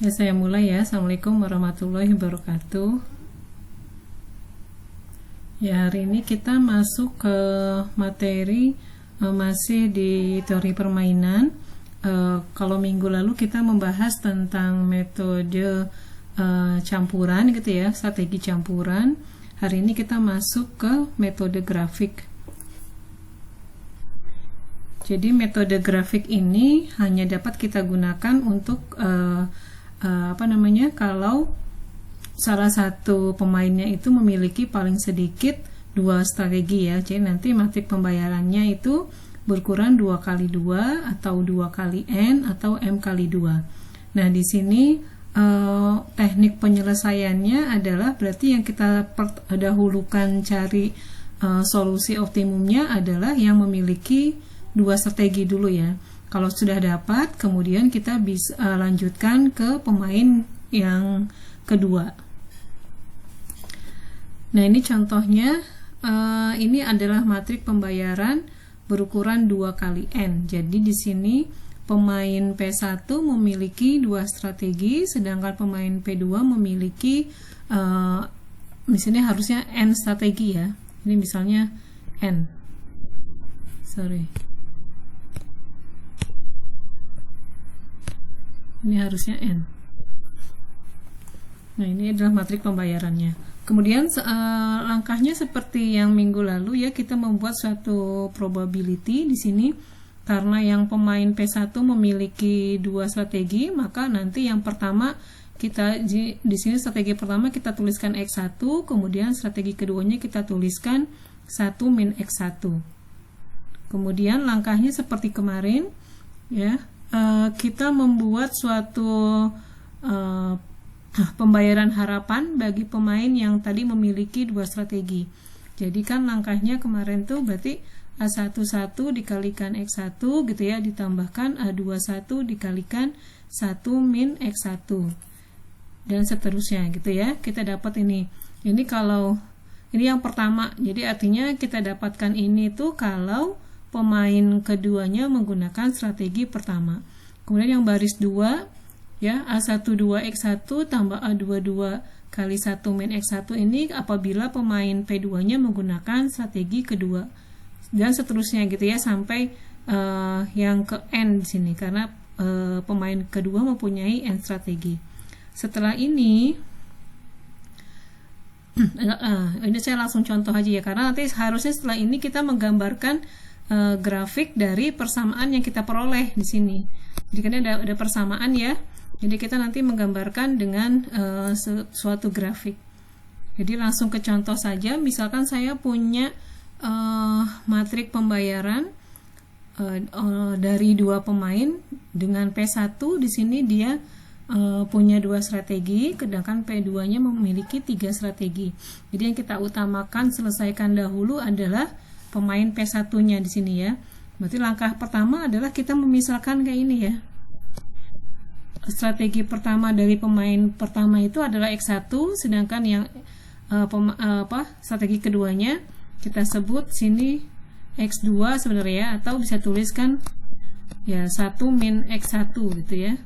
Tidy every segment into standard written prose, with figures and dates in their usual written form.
Ya, saya mulai ya. Assalamualaikum warahmatullahi wabarakatuh. Ya, hari ini kita masuk ke materi masih di teori permainan. Kalau minggu lalu kita membahas tentang metode campuran gitu ya, strategi campuran. Hari ini kita masuk ke metode grafik. Jadi metode grafik ini hanya dapat kita gunakan untuk kalau salah satu pemainnya itu memiliki paling sedikit 2 strategi ya. Jadi nanti matrik pembayarannya itu berkurang 2 kali 2 atau 2 kali N atau M kali 2. Nah, di sini teknik penyelesaiannya adalah berarti yang kita dahulukan cari solusi optimumnya adalah yang memiliki 2 strategi dulu ya. Kalau sudah dapat, kemudian kita bisa lanjutkan ke pemain yang kedua. Nah, ini contohnya, ini adalah matrik pembayaran berukuran 2 kali N. Jadi di sini pemain P1 memiliki 2 strategi, sedangkan pemain P2 memiliki misalnya harusnya N strategi ya. Ini misalnya N. Ini harusnya N. Nah, ini adalah matrik pembayarannya. Kemudian langkahnya seperti yang minggu lalu ya, kita membuat suatu probability di sini. Karena yang pemain P1 memiliki 2 strategi, maka nanti yang pertama kita di sini strategi pertama kita tuliskan X1, kemudian strategi keduanya kita tuliskan 1 min X1. Kemudian langkahnya seperti kemarin ya. Kita membuat suatu pembayaran harapan bagi pemain yang tadi memiliki 2 strategi. Jadi kan langkahnya kemarin tuh berarti A11 dikalikan X1 gitu ya, ditambahkan A21 dikalikan 1 min X1 dan seterusnya gitu ya. Kita dapat ini kalau ini yang pertama, jadi artinya kita dapatkan ini tuh kalau pemain keduanya menggunakan strategi pertama. Kemudian yang baris 2 ya, A12 X1 tambah A22 kali 1 min X1 ini apabila pemain P2 nya menggunakan strategi kedua dan seterusnya gitu ya, sampai yang ke N di sini karena pemain kedua mempunyai N strategi. Setelah ini ini saya langsung contoh aja ya, karena nanti harusnya setelah ini kita menggambarkan grafik dari persamaan yang kita peroleh di sini. Jadi kan ada persamaan ya. Jadi kita nanti menggambarkan dengan suatu grafik. Jadi langsung ke contoh saja. Misalkan saya punya matrik pembayaran dari 2 pemain dengan P1 di sini dia punya 2 strategi, sedangkan P2-nya memiliki 3 strategi. Jadi yang kita utamakan selesaikan dahulu adalah pemain P1-nya di sini ya. Berarti langkah pertama adalah kita memisahkan kayak ini ya. Strategi pertama dari pemain pertama itu adalah X1, sedangkan yang strategi keduanya kita sebut sini X2 sebenarnya ya, atau bisa tuliskan ya 1 min X1 gitu ya.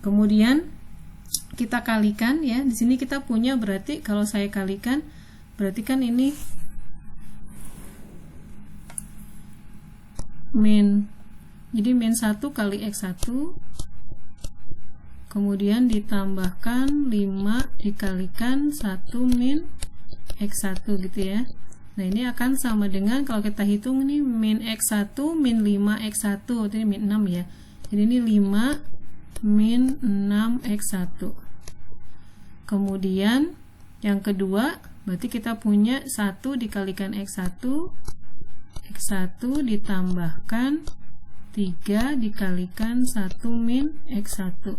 Kemudian kita kalikan ya. Di sini kita punya berarti kalau saya kalikan berarti kan ini jadi min 1 kali X1 kemudian ditambahkan 5 dikalikan 1 min X1 gitu ya. Nah, ini akan sama dengan kalau kita hitung ini min X1 min 5 X1, ini min 6 ya. Jadi ini 5 min 6 X1. Kemudian yang kedua berarti kita punya 1 dikalikan X1 ditambahkan 3 dikalikan 1 min X1.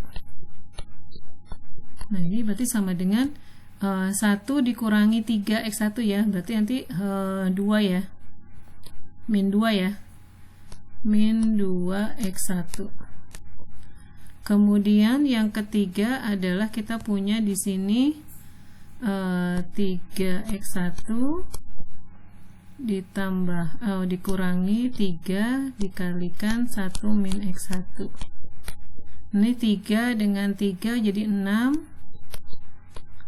Nah, ini berarti sama dengan 1 dikurangi 3 X1 ya, berarti nanti 2 ya, min 2 ya, min 2 X1. Kemudian yang ketiga adalah kita punya di sini 3x1 dikurangi 3 dikalikan 1 min x1. Ini 3 dengan 3 jadi 6.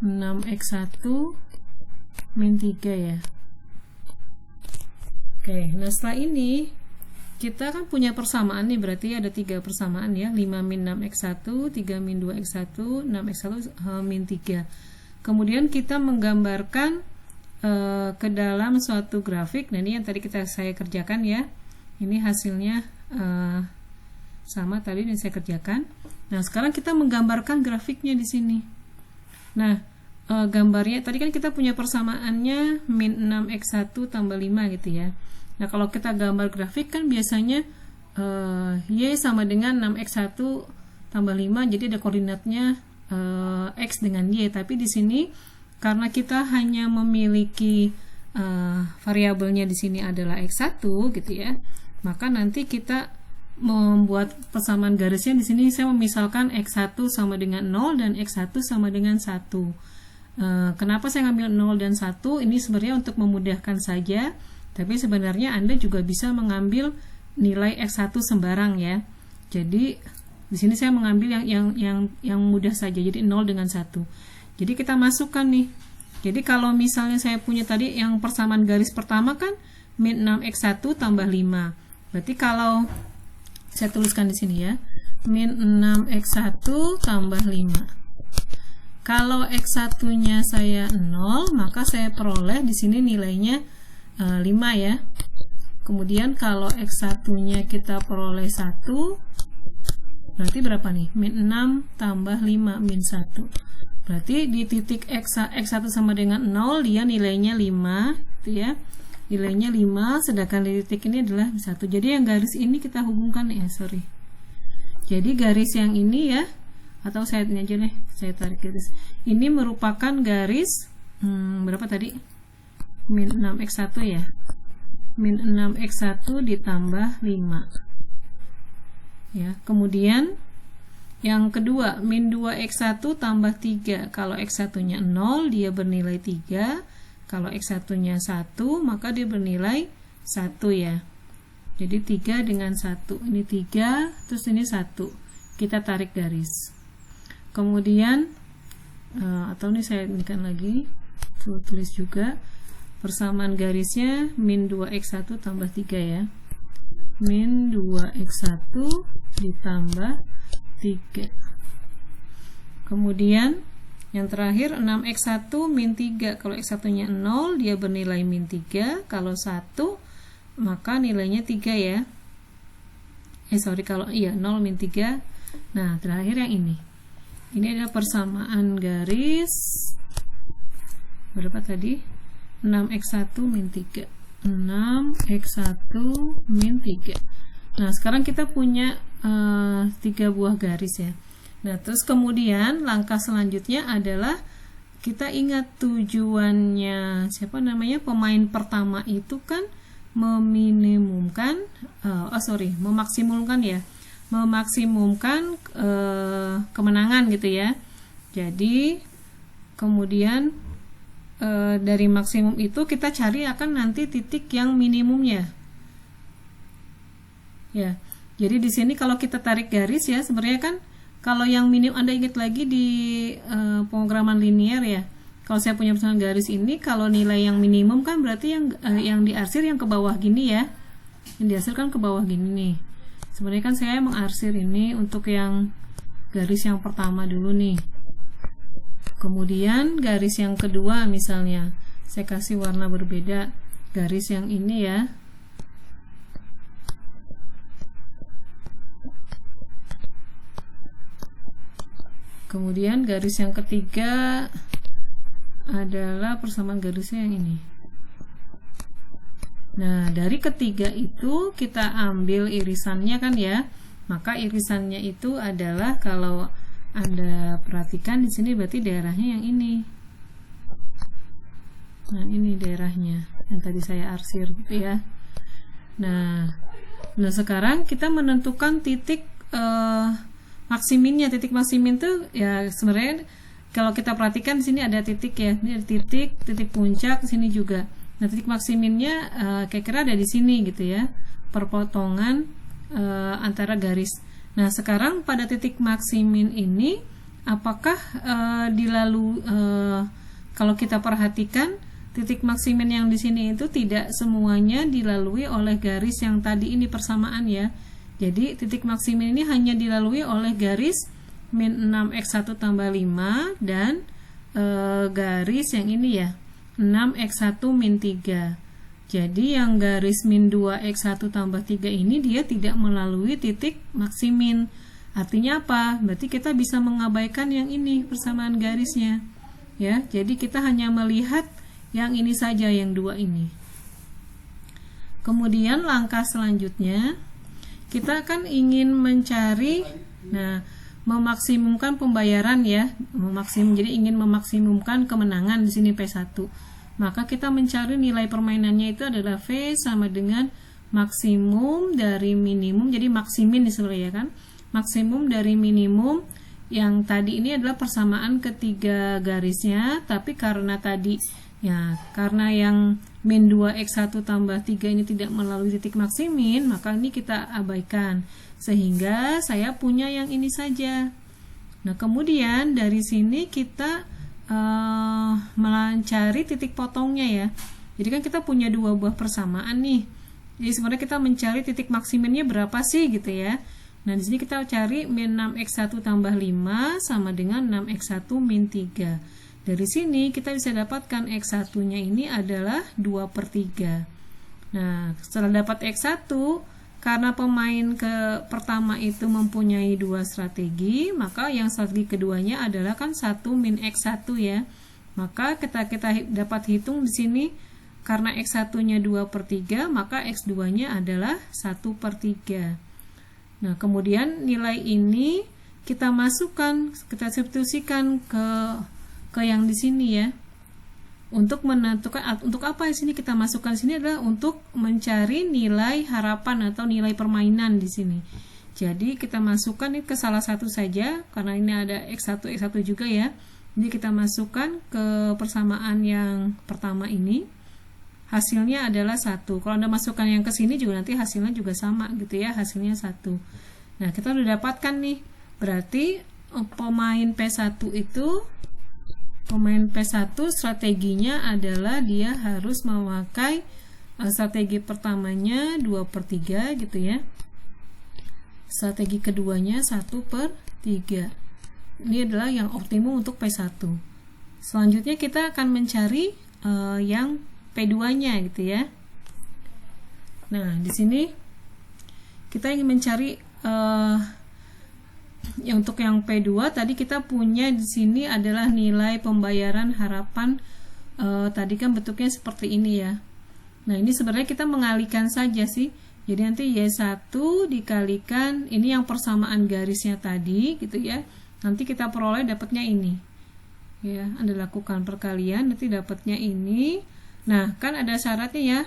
6x1 min 3 ya. Oke, nah setelah ini kita kan punya persamaan nih, berarti ada 3 persamaan ya, 5 min 6x1, 3 min 2x1, 6x1 min 3. Kemudian kita menggambarkan ke dalam suatu grafik. Nah ini yang tadi saya kerjakan ya, ini hasilnya sama tadi yang saya kerjakan. Nah sekarang kita menggambarkan grafiknya di sini. Nah gambarnya tadi kan kita punya persamaannya min 6x1 tambah 5 gitu ya. Nah kalau kita gambar grafik kan biasanya y sama dengan 6x1 tambah 5, jadi ada koordinatnya x dengan y. Tapi di sini karena kita hanya memiliki variabelnya di sini adalah x1 gitu ya, maka nanti kita membuat persamaan garisnya di sini saya memisalkan x1 sama dengan 0 dan x1 sama dengan 1. Kenapa saya ngambil 0 dan 1? Ini sebenarnya untuk memudahkan saja. Tapi sebenarnya Anda juga bisa mengambil nilai x1 sembarang ya. Jadi di sini saya mengambil yang mudah saja. Jadi 0 dengan 1. Jadi kita masukkan nih. Jadi kalau misalnya saya punya tadi yang persamaan garis pertama kan min 6x1 tambah 5. Berarti kalau saya tuliskan di sini ya, min 6x1 tambah 5. Kalau x1-nya saya 0, maka saya peroleh di sini nilainya 5 ya. Kemudian kalau x1-nya kita peroleh 1, berarti berapa nih? Min 6 tambah 5 min 1. Berarti di titik x1 sama dengan 0, dia nilainya 5 gitu ya. Nilainya 5, sedangkan di titik ini adalah 1. Jadi yang garis ini kita hubungkan ya, sorry. Jadi garis yang ini ya, atau saya ini aja nih, saya tarik garis. Ini merupakan garis berapa tadi? Min 6x1 ya. Min 6x1 ditambah 5. Ya, kemudian yang kedua, min 2x1 tambah 3. Kalau x1-nya 0, dia bernilai 3. Kalau x1-nya 1, maka dia bernilai 1 ya. Jadi 3 dengan 1. Ini 3, terus ini 1. Kita tarik garis. Kemudian atau ini saya inikan lagi, tulis juga persamaan garisnya min 2x1 tambah 3 ya. Min 2x1 ditambah 3. Kemudian yang terakhir 6x1 min 3. Kalau x1-nya 0, dia bernilai min 3. Kalau 1, maka nilainya 3 ya. Kalau 0 min 3. Nah, terakhir yang ini. Ini adalah persamaan garis berapa tadi? 6x1 min 3. 6x1 min 3. Nah, sekarang kita punya 3 buah garis ya. Nah, terus kemudian langkah selanjutnya adalah kita ingat tujuannya pemain pertama itu kan memaksimumkan kemenangan gitu ya. Jadi kemudian dari maksimum itu kita cari akan nanti titik yang minimumnya. Ya. Jadi di sini kalau kita tarik garis ya, sebenarnya kan kalau yang minim Anda ingat lagi di pemrograman linear ya. Kalau saya punya persamaan garis ini, kalau nilai yang minimum kan berarti yang diarsir yang ke bawah gini ya. Yang diarsir kan ke bawah gini nih. Sebenarnya kan saya mengarsir ini untuk yang garis yang pertama dulu nih. Kemudian garis yang kedua misalnya saya kasih warna berbeda, garis yang ini ya. Kemudian garis yang ketiga adalah persamaan garisnya yang ini. Nah, dari ketiga itu kita ambil irisannya kan ya. Maka irisannya itu adalah kalau Anda perhatikan di sini berarti daerahnya yang ini. Nah, ini daerahnya yang tadi saya arsir gitu ya. Nah sekarang kita menentukan titik maksiminnya. Titik maksimin itu ya sebenarnya kalau kita perhatikan di sini ada titik ya. Ini ada titik puncak, di sini juga. Nah, titik maksiminnya kira-kira ada di sini gitu ya. Perpotongan antara garis. Nah, sekarang pada titik maksimin ini apakah kalau kita perhatikan titik maksimin yang di sini itu tidak semuanya dilalui oleh garis yang tadi ini persamaan ya. Jadi titik maksimin ini hanya dilalui oleh garis min 6x1 tambah 5 dan garis yang ini ya, 6x1 min 3. Jadi yang garis min 2x1 tambah 3 ini dia tidak melalui titik maksimin. Artinya apa? Berarti kita bisa mengabaikan yang ini persamaan garisnya ya. Jadi kita hanya melihat yang ini saja, yang 2 ini. Kemudian langkah selanjutnya kita akan ingin mencari, memaksimumkan pembayaran ya, jadi ingin memaksimumkan kemenangan di sini P1. Maka kita mencari nilai permainannya itu adalah V sama dengan maksimum dari minimum, jadi maksimin sebenarnya ya kan. Maksimum dari minimum yang tadi ini adalah persamaan ketiga garisnya, tapi karena tadi ya, karena yang min 2x1 tambah 3 ini tidak melalui titik maksimin, maka ini kita abaikan. Sehingga saya punya yang ini saja. Nah, kemudian dari sini kita mencari titik potongnya ya. Jadi kan kita punya dua buah persamaan nih. Jadi sebenarnya kita mencari titik maksiminnya berapa sih gitu ya. Nah, di sini kita cari min 6x1 tambah 5 sama dengan 6x1 min 3. Dari sini kita bisa dapatkan x1-nya ini adalah 2/3. Nah, setelah dapat x1, karena pemain pertama itu mempunyai dua strategi, maka yang strategi keduanya adalah kan 1 min x1 ya. Maka kita dapat hitung di sini, karena x1-nya 2/3, maka x2-nya adalah 1/3. Nah, kemudian nilai ini kita masukkan, kita substitusikan ke yang di sini ya. Untuk menentukan, untuk apa di sini kita masukkan di sini adalah untuk mencari nilai harapan atau nilai permainan di sini. Jadi kita masukkan ke salah satu saja karena ini ada x1 juga ya. Jadi kita masukkan ke persamaan yang pertama ini. Hasilnya adalah 1. Kalau Anda masukkan yang ke sini juga nanti hasilnya juga sama gitu ya, hasilnya 1. Nah, kita udah dapatkan nih. Berarti pemain P1 strateginya adalah dia harus memakai strategi pertamanya 2/3 gitu ya. Strategi keduanya 1/3. Ini adalah yang optimum untuk P1. Selanjutnya kita akan mencari yang P2-nya gitu ya. Nah, di sini kita ingin mencari untuk yang P2 tadi kita punya di sini adalah nilai pembayaran harapan, tadi kan bentuknya seperti ini ya. Nah, ini sebenarnya kita mengalihkan saja sih. Jadi nanti Y1 dikalikan ini yang persamaan garisnya tadi gitu ya. Nanti kita peroleh dapatnya ini. Ya, Anda lakukan perkalian nanti dapatnya ini. Nah, kan ada syaratnya ya.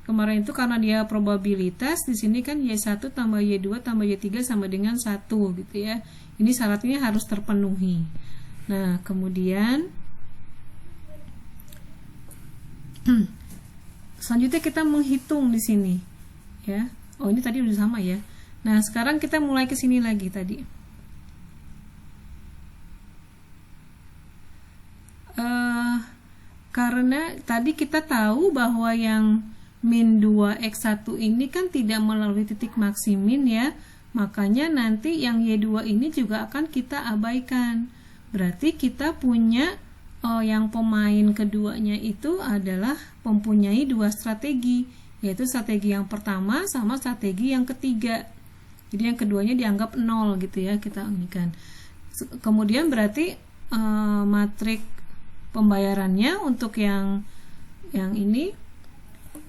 Kemarin itu karena dia probabilitas, di sini kan Y1 tambah Y2 tambah Y3 sama dengan 1 gitu ya. Ini syaratnya harus terpenuhi. Nah, kemudian selanjutnya kita menghitung di sini ya. Oh, ini tadi udah sama ya. Nah, sekarang kita mulai ke sini lagi tadi. Karena tadi kita tahu bahwa yang min 2x1 ini kan tidak melalui titik maksimin ya, makanya nanti yang Y2 ini juga akan kita abaikan. Berarti kita punya yang pemain keduanya itu adalah mempunyai dua strategi, yaitu strategi yang pertama sama strategi yang ketiga. Jadi yang keduanya dianggap 0 gitu ya, kita unikan. Kemudian berarti matrik pembayarannya untuk yang ini,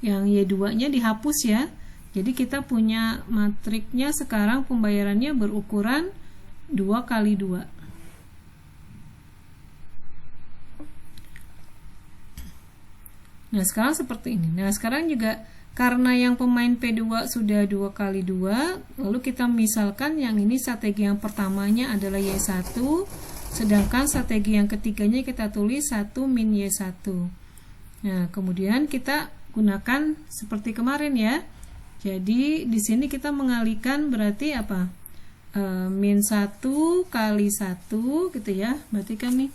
yang Y2-nya dihapus ya. Jadi kita punya matriknya sekarang pembayarannya berukuran 2x2. Nah, sekarang seperti ini. Nah, sekarang juga karena yang pemain P2 sudah 2x2, lalu kita misalkan yang ini strategi yang pertamanya adalah Y1, sedangkan strategi yang ketiganya kita tulis 1 min Y1. Nah, kemudian kita gunakan seperti kemarin ya. Jadi di sini kita mengalihkan berarti apa? min 1 kali 1 gitu ya, berarti kan nih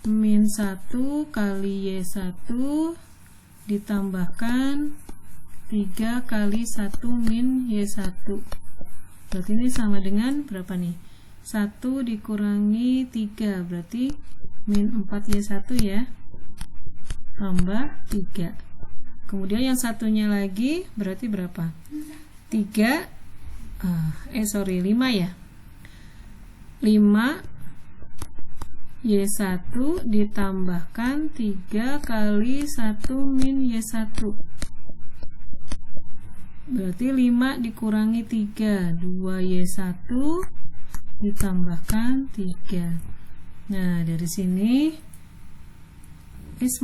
min 1 kali Y1 ditambahkan 3 kali 1 min Y1, berarti ini sama dengan berapa nih, 1 dikurangi 3 berarti min 4Y1 ya, tambah 3. Kemudian yang satunya lagi berarti berapa, 3 5 ya, 5 Y1 ditambahkan 3 kali 1 min Y1, berarti 5 dikurangi 3, 2Y1 ditambahkan 3. Nah dari sini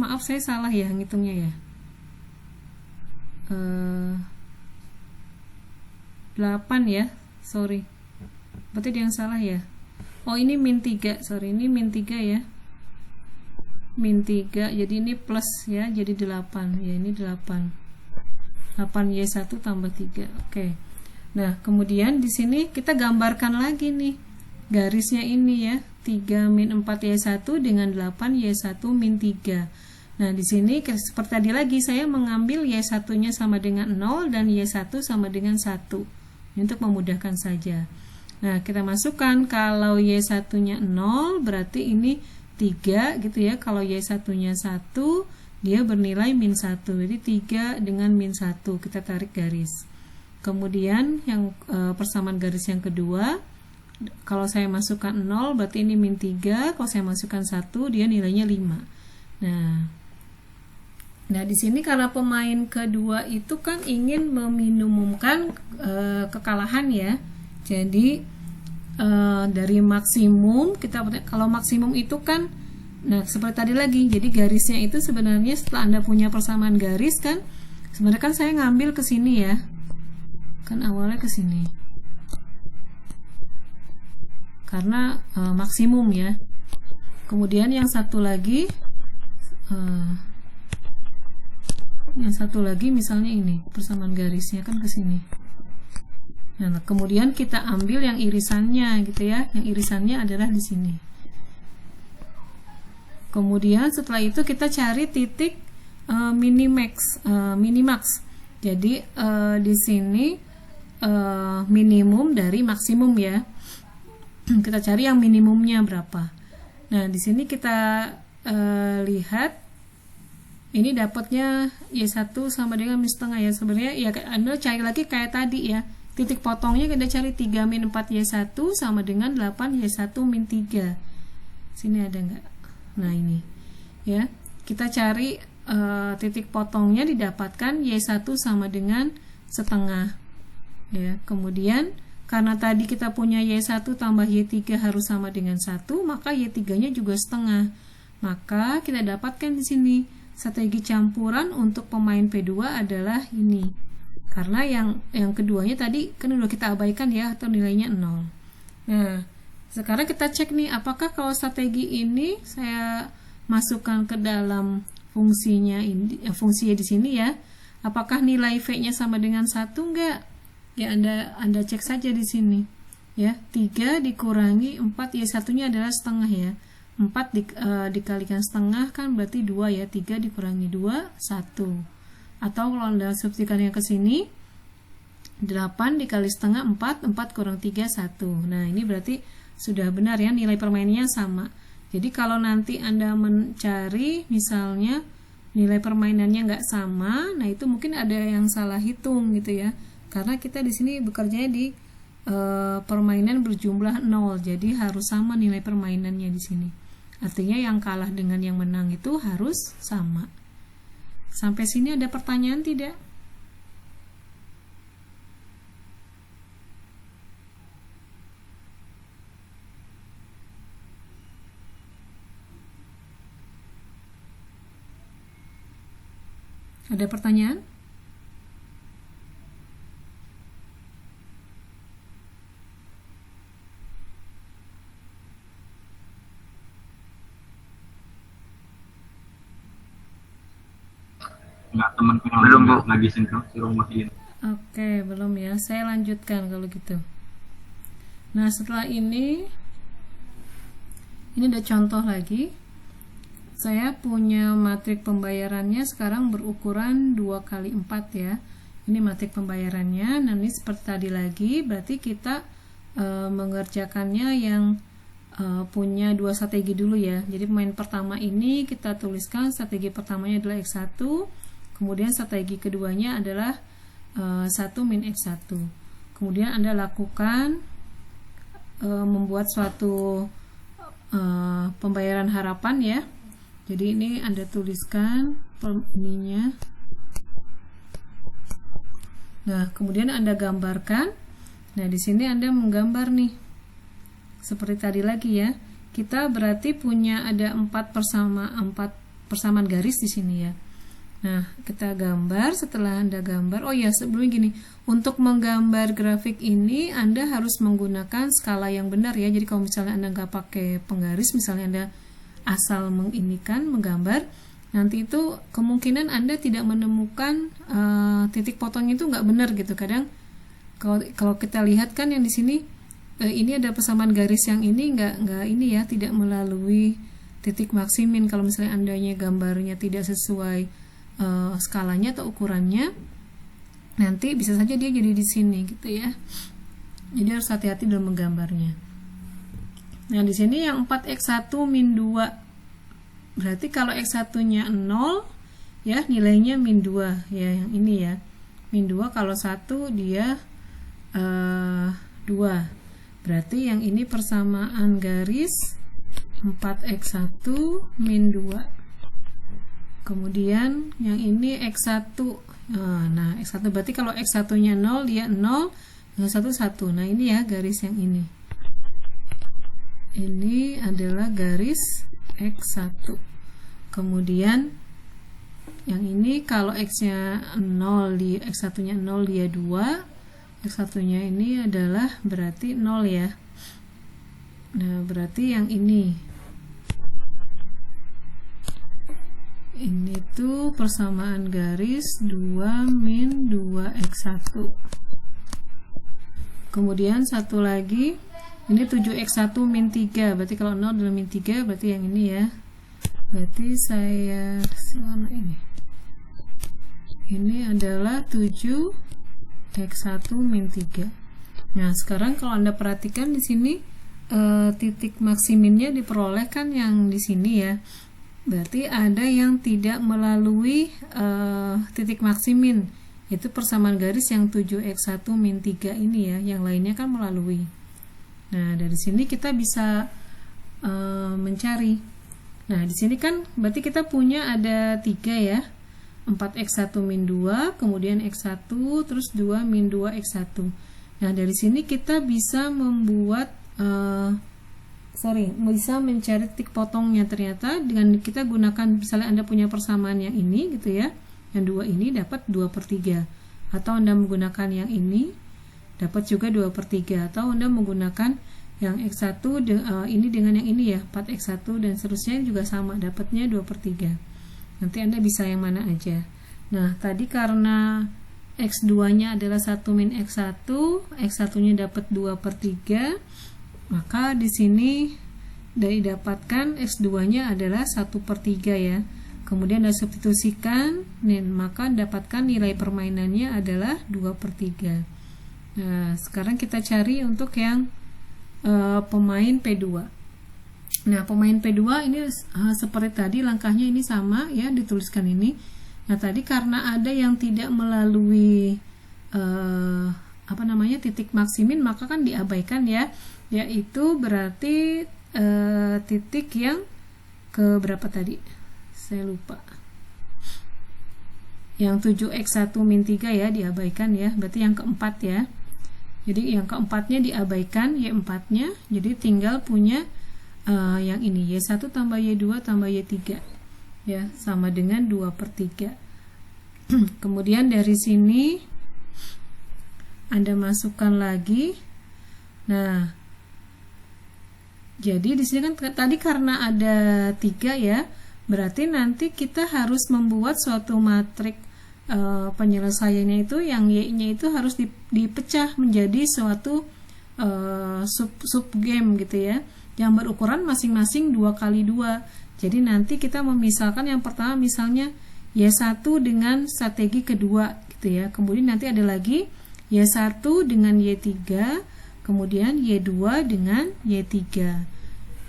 maaf saya salah ya ngitungnya ya, 8 ya, sorry, berarti dia yang salah ya. Oh ini min 3, sorry, ini min 3 ya, min 3, jadi ini plus ya, jadi 8 ya, ini 8 Y1 tambah 3. Oke. Nah kemudian di sini kita gambarkan lagi nih garisnya ini ya, 3 min 4Y1 dengan 8Y1 min 3. Nah di sini seperti tadi lagi saya mengambil Y1 nya sama dengan 0 dan Y1 sama dengan 1 untuk memudahkan saja. Nah kita masukkan, kalau Y1 nya 0 berarti ini 3 gitu ya, kalau Y1 nya 1 dia bernilai min 1, jadi 3 dengan min 1, kita tarik garis. Kemudian yang persamaan garis yang kedua, kalau saya masukkan 0 berarti ini min 3, kalau saya masukkan 1 dia nilainya 5. Nah di sini karena pemain kedua itu kan ingin meminimumkan kekalahan ya, jadi dari maksimum kita, kalau maksimum itu kan, nah seperti tadi lagi, jadi garisnya itu sebenarnya setelah Anda punya persamaan garis kan, sebenarnya kan saya ngambil ke sini ya, kan awalnya ke sini karena maksimum ya. Kemudian yang satu lagi misalnya ini persamaan garisnya kan ke sini. Nah, kemudian kita ambil yang irisannya gitu ya. Yang irisannya adalah di sini. Kemudian setelah itu kita cari titik minimax. Jadi di sini minimum dari maksimum ya. Kita cari yang minimumnya berapa. Nah, di sini kita lihat ini dapatnya Y1 sama dengan min setengah ya. Sebenarnya ya Anda cari lagi kayak tadi ya. Titik potongnya kita cari 3 min 4Y1 sama dengan 8Y1 min 3. Sini ada enggak? Nah ini ya, kita cari titik potongnya didapatkan Y1 sama dengan setengah ya. Kemudian karena tadi kita punya Y1 tambah Y3 harus sama dengan 1, maka Y3 nya juga setengah. Maka kita dapatkan di sini strategi campuran untuk pemain P2 adalah ini. Karena yang keduanya tadi kan udah kita abaikan ya, atau nilainya 0. Nah, sekarang kita cek nih, apakah kalau strategi ini saya masukkan ke dalam fungsinya di sini ya, apakah nilai V-nya sama dengan 1 enggak? Ya Anda cek saja di sini. Ya, 3 dikurangi 4, Y1-nya adalah setengah ya. 4 dikalikan setengah kan berarti 2 ya, 3 dikurangi 2, 1. Atau kalau Anda substitusikannya ke sini, 8 dikali setengah 4, 4 kurang 3, 1. Nah ini berarti sudah benar ya, nilai permainannya sama. Jadi kalau nanti Anda mencari misalnya nilai permainannya nggak sama, nah itu mungkin ada yang salah hitung gitu ya. Karena kita di sini bekerja di permainan berjumlah 0, jadi harus sama nilai permainannya di sini. Artinya yang kalah dengan yang menang itu harus sama. Sampai sini ada pertanyaan tidak? Ada pertanyaan? Enggak, temanku yang belum lagi suruh matiin. Oke, belum ya. Saya lanjutkan kalau gitu. Nah, setelah ini ada contoh lagi. Saya punya matrik pembayarannya sekarang berukuran 2 kali 4 ya. Ini matrik pembayarannya. Nah, ini seperti tadi lagi, berarti kita mengerjakannya yang punya 2 strategi dulu ya. Jadi pemain pertama ini kita tuliskan strategi pertamanya adalah X1, kemudian strategi keduanya adalah 1 min X1. Kemudian Anda lakukan membuat suatu pembayaran harapan ya. Jadi ini Anda tuliskan ininya. Nah, kemudian Anda gambarkan. Nah, di sini Anda menggambar nih. Seperti tadi lagi ya. Kita berarti punya ada 4 persamaan garis di sini ya. Nah, kita gambar. Setelah Anda gambar, oh ya, sebelumnya gini, untuk menggambar grafik ini Anda harus menggunakan skala yang benar ya. Jadi kalau misalnya Anda nggak pakai penggaris, misalnya Anda asal menggambar, nanti itu kemungkinan Anda tidak menemukan titik potong itu nggak benar gitu. Kadang kalau kita lihat kan yang di sini ini ada persamaan garis yang ini nggak ini ya, tidak melalui titik maksimin. Kalau misalnya Andanya gambarnya tidak sesuai skalanya atau ukurannya, nanti bisa saja dia jadi di sini gitu ya. Jadi harus hati-hati dalam menggambarnya. Nah, di sini yang 4x1 min 2. Berarti kalau x1-nya 0 ya, nilainya min 2 ya, yang ini ya. Min 2, kalau 1 dia 2. Berarti yang ini persamaan garis 4x1 min 2. Kemudian yang ini x1. Nah, x1 berarti kalau x1-nya 0 dia 0, yang 1 1. Nah, ini ya garis yang ini. Ini adalah garis X1. Kemudian yang ini kalau X-nya 0, X1-nya 0 dia 2. X1-nya ini adalah berarti 0 ya. Nah, berarti yang ini tuh persamaan garis 2 min 2x1. Kemudian satu lagi, ini 7x1 min 3. Berarti kalau 0 adalah min 3, berarti yang ini ya. Berarti saya mana ini? Ini adalah 7x1 min 3. Nah, sekarang kalau Anda perhatikan di sini titik maksiminnya diperoleh kan yang di sini ya. Berarti ada yang tidak melalui titik maksimin. Itu persamaan garis yang 7x1 min 3 ini ya. Yang lainnya kan melalui. Nah, dari sini kita bisa mencari. Nah, di sini kan berarti kita punya ada 3 ya. 4x1 min 2, kemudian x1, terus 2 min 2x1. Nah, dari sini kita bisa membuat bisa mencari titik potongnya. Ternyata dengan kita gunakan, misalnya Anda punya persamaan yang ini gitu ya. Yang 2 ini dapat 2/3. Atau Anda menggunakan yang ini dapat juga 2/3, atau Anda menggunakan yang x1 ini dengan yang ini ya, 4x1 dan seterusnya juga sama, dapatnya 2/3. Nanti Anda bisa yang mana aja. Nah, tadi karena x2 nya adalah 1 min x1, x1 nya dapat 2/3, maka di sini didapatkan x2 nya adalah 1/3 ya. Kemudian Anda substitusikan, maka dapatkan nilai permainannya adalah 2/3. Nah, sekarang kita cari untuk yang pemain P2. Nah, pemain P2 ini seperti tadi langkahnya ini sama ya, dituliskan ini. Nah, tadi karena ada yang tidak melalui titik maksimin, maka kan diabaikan ya, yaitu berarti titik yang ke berapa tadi? Saya lupa. Yang 7x1 min 3 ya diabaikan ya, berarti yang keempat ya. Jadi yang keempatnya diabaikan, Y4 nya, jadi tinggal punya yang ini, Y1 tambah Y2 tambah Y3 ya, sama dengan 2/3. Kemudian dari sini Anda masukkan lagi. Nah, jadi di sini kan tadi karena ada 3 ya, berarti nanti kita harus membuat suatu matrik penyelesaiannya itu, yang Y-nya itu harus dipecah menjadi suatu sub game gitu ya, yang berukuran masing-masing 2x2. Jadi nanti kita memisalkan yang pertama misalnya Y1 dengan strategi kedua gitu ya. Kemudian nanti ada lagi Y1 dengan Y3, kemudian Y2 dengan Y3.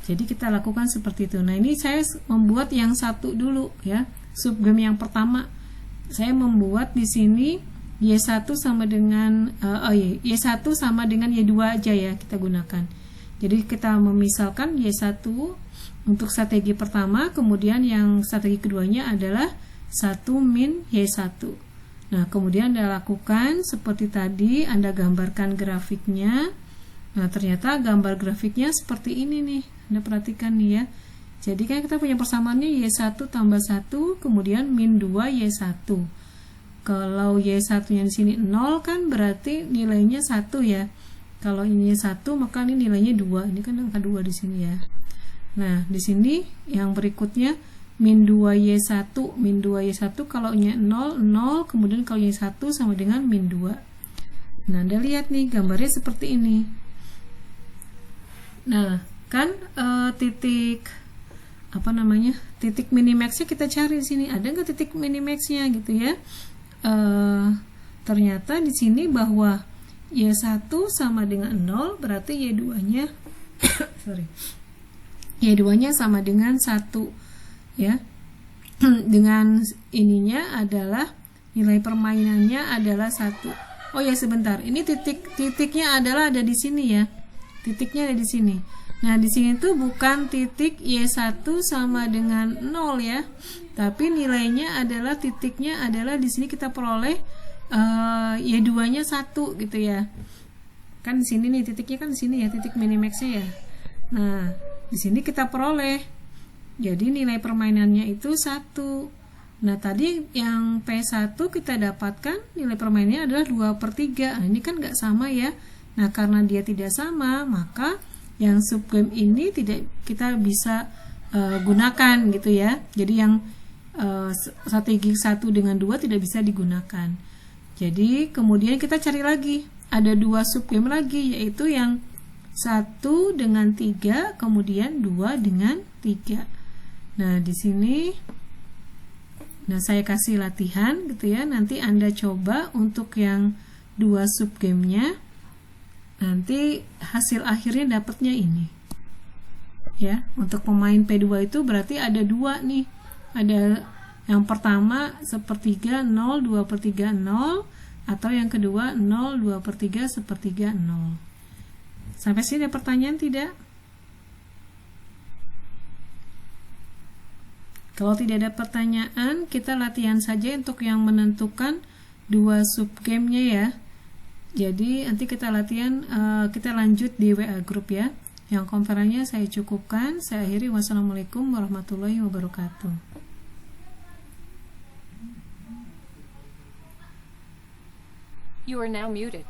Jadi kita lakukan seperti itu. Nah, ini saya membuat yang satu dulu ya. Subgame yang pertama saya membuat di sini Y1 sama dengan Y1 sama dengan Y2 aja ya kita gunakan. Jadi kita memisalkan Y1 untuk strategi pertama, kemudian yang strategi keduanya adalah 1 min Y1. Nah, kemudian Anda lakukan seperti tadi, Anda gambarkan grafiknya. Nah, ternyata gambar grafiknya seperti ini nih. Anda perhatikan nih ya. Jadi kan kita punya persamaannya Y1 tambah 1, kemudian min 2 Y1. Kalau Y1-nya di sini 0 kan berarti nilainya 1 ya. Kalau ini 1 maka ini nilainya 2. Ini kan angka 2 di sini ya. Nah, di sini yang berikutnya min 2Y1, min 2Y1 kalau nya 0, 0, kemudian kalau Y1 sama dengan min 2. Nah, Anda lihat nih gambarnya seperti ini. Nah, kan titik minimaxnya kita cari di sini. Ada nggak titik minimaxnya gitu ya? Ternyata di sini bahwa Y1 sama dengan 0 berarti Y2-nya Y2-nya sama dengan 1 ya. Dengan ininya adalah nilai permainannya adalah 1. Oh ya, sebentar. Ini titiknya adalah ada di sini ya. Titiknya ada di sini. Nah, di sini tuh bukan titik Y1 sama dengan 0 ya. Tapi nilainya adalah titiknya adalah di sini kita peroleh Y2-nya 1 gitu ya. Kan di sini nih titiknya kan di sini ya, titik minimaxnya ya. Nah, di sini kita peroleh. Jadi nilai permainannya itu 1. Nah, tadi yang P1 kita dapatkan nilai permainannya adalah 2/3. Nah, ini kan nggak sama ya. Nah, karena dia tidak sama, maka yang subgame ini tidak kita bisa gunakan gitu ya. Jadi yang strategi 1 dengan 2 tidak bisa digunakan. Jadi kemudian kita cari lagi. Ada 2 subgame lagi, yaitu yang 1 dengan 3, kemudian 2 dengan 3. Nah, di sini saya kasih latihan gitu ya. Nanti Anda coba untuk yang 2 subgame-nya. Nanti hasil akhirnya dapatnya ini. Ya, untuk pemain P2 itu berarti ada 2 nih. Ada yang pertama 1/3 0, 2/3 0, atau yang kedua 0, 2/3 1/3 0. Sampai sini ada pertanyaan tidak? Kalau tidak ada pertanyaan, kita latihan saja untuk yang menentukan 2 subgame-nya ya. Jadi nanti kita latihan, kita lanjut di WA group ya. Yang konferensinya saya cukupkan. Saya akhiri. Wassalamualaikum warahmatullahi wabarakatuh. You are now muted.